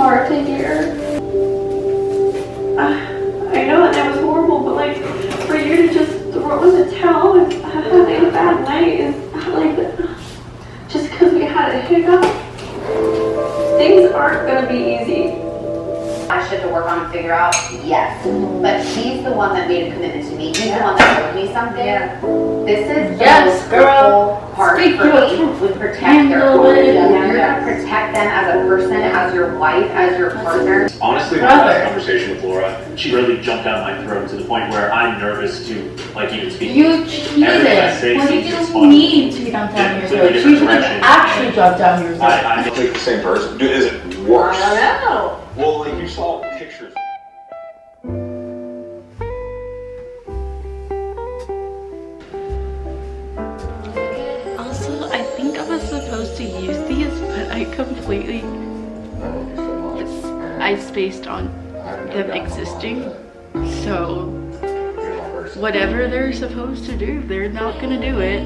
hard to hear. I know that was horrible, but like for you to just throw in the towel and having a bad night is like just because we had a hiccup. Things aren't gonna be easy. I should to work on and figure out, yes. But he's the one that made a commitment to me. He's the one that told me something. Yeah. This is the most girl part for me. We protect their home. You're gonna protect them as a person, as your wife, as your partner. Honestly, my last conversation with Laura, she really jumped down my throat to the point where I'm nervous to even speak. You cheated. Well, you didn't need to jump down your throat. You should have actually jumped down your throat. I don't think the same person. Dude, is it worse? I don't know. Well, like you saw pictures. Also, I think I was supposed to use these, but I completely I spaced on them existing. So whatever they're supposed to do, they're not gonna do it.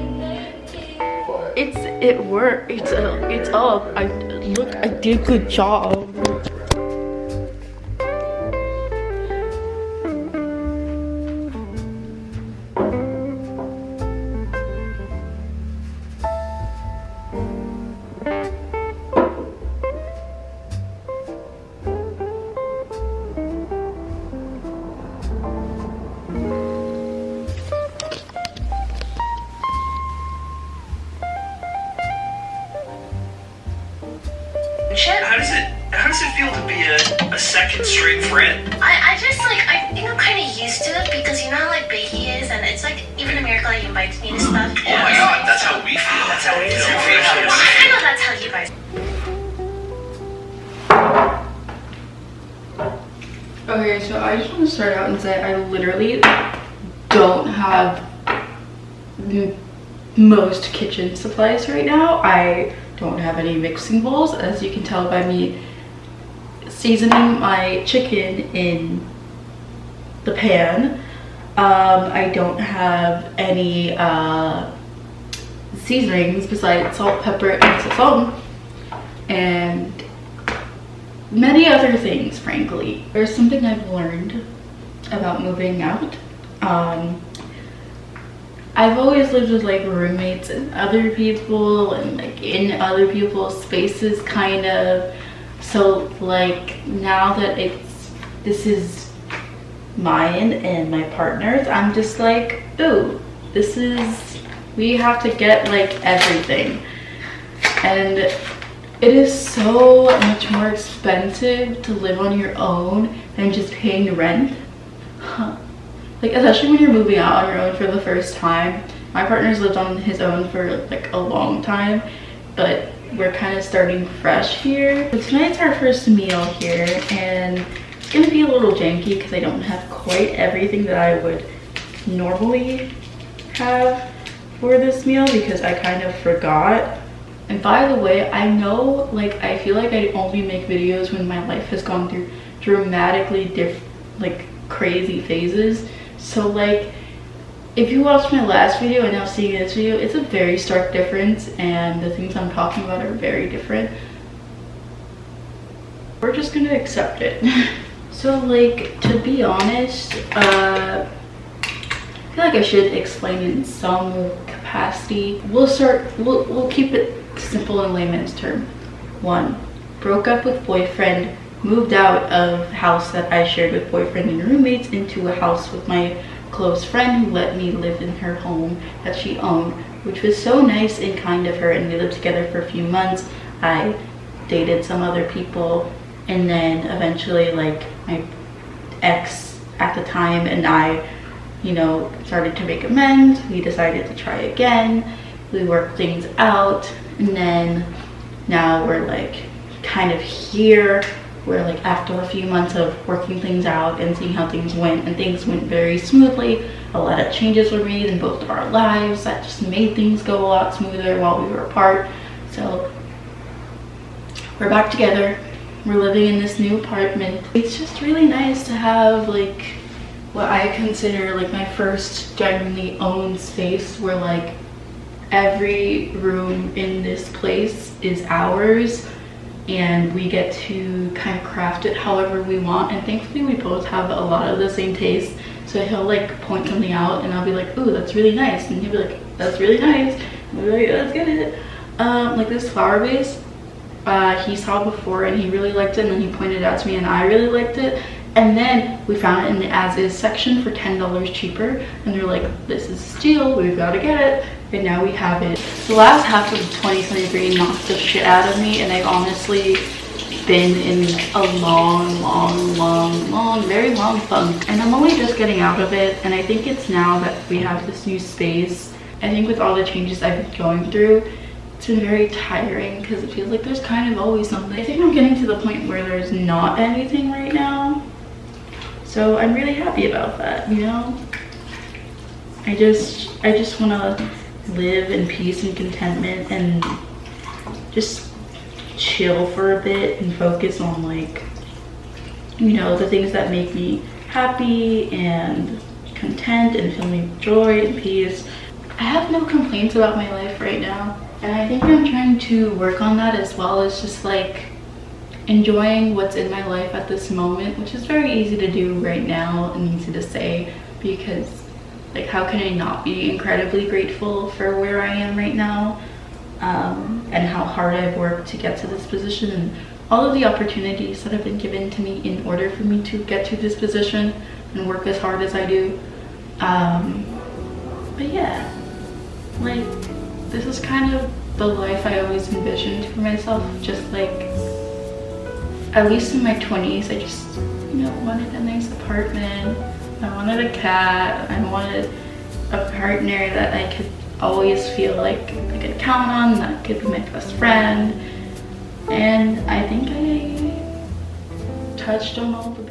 It worked. It's up. I did a good job. How does it feel to be a second string friend? I just I think I'm kind of used to it because you know how like big he is, and it's like even America like invites me to stuff. Oh my god, that's how we feel. That's how we feel. I know that's how you guys. Okay, so I just want to start out and say I literally don't have most kitchen supplies right now. I don't have any mixing bowls, as you can tell by me seasoning my chicken in the pan. I don't have any seasonings besides salt, pepper, and sazon, and many other things, frankly. There's something I've learned about moving out. I've always lived with like roommates and other people and like in other people's spaces kind of. So like now that this is mine and my partner's, I'm just like, ooh, we have to get like everything. And it is so much more expensive to live on your own than just paying rent. Like, especially when you're moving out on your own for the first time. My partner's lived on his own for like a long time, but we're kind of starting fresh here. So tonight's our first meal here, and it's gonna be a little janky because I don't have quite everything that I would normally have for this meal because I kind of forgot. And by the way, I know, like, I feel like I only make videos when my life has gone through dramatically crazy phases. So like, if you watched my last video and now seeing this video, it's a very stark difference, and the things I'm talking about are very different. We're just gonna accept it. So like, to be honest, I feel like I should explain in some capacity. We'll keep it simple in layman's term. 1, broke up with boyfriend, moved out of house that I shared with boyfriend and roommates into a house with my close friend who let me live in her home that she owned, which was so nice and kind of her, and we lived together for a few months. I dated some other people, and then eventually like my ex at the time and I, you know, started to make amends. We decided to try again. We worked things out, and then now we're like kind of here. We're like, after a few months of working things out and seeing how things went, and things went very smoothly. A lot of changes were made in both of our lives that just made things go a lot smoother while we were apart. So we're back together. We're living in this new apartment. It's just really nice to have like what I consider like my first genuinely owned space, where like every room in this place is ours, and we get to kind of craft it however we want. And thankfully we both have a lot of the same taste, so he'll like point something out and I'll be like, ooh, that's really nice, and he'll be like, that's really nice, and we'll be like, let's get it. Like this flower vase, he saw before and he really liked it, and then he pointed it out to me and I really liked it, and then we found it in the as-is section for $10 cheaper, and they're like, this is a steal, we've got to get it. And now we have it. The last half of 2023 knocked the shit out of me, and I've honestly been in a very long funk, and I'm only just getting out of it. And I think it's now that we have this new space, I think with all the changes I've been going through, it's been very tiring because it feels like there's kind of always something. I think I'm getting to the point where there's not anything right now, so I'm really happy about that, you know. I just want to live in peace and contentment and just chill for a bit and focus on, like, you know, the things that make me happy and content and fill me with joy and peace. I have no complaints about my life right now, and I think I'm trying to work on that, as well as just like enjoying what's in my life at this moment, which is very easy to do right now and easy to say, because like, how can I not be incredibly grateful for where I am right now, and how hard I've worked to get to this position, and all of the opportunities that have been given to me in order for me to get to this position and work as hard as I do. But yeah, like, this is kind of the life I always envisioned for myself. Just like, at least in my 20s, I just, you know, wanted a nice apartment. I wanted a cat. I wanted a partner that I could always feel like I could count on, that could be my best friend. And I think I touched on all the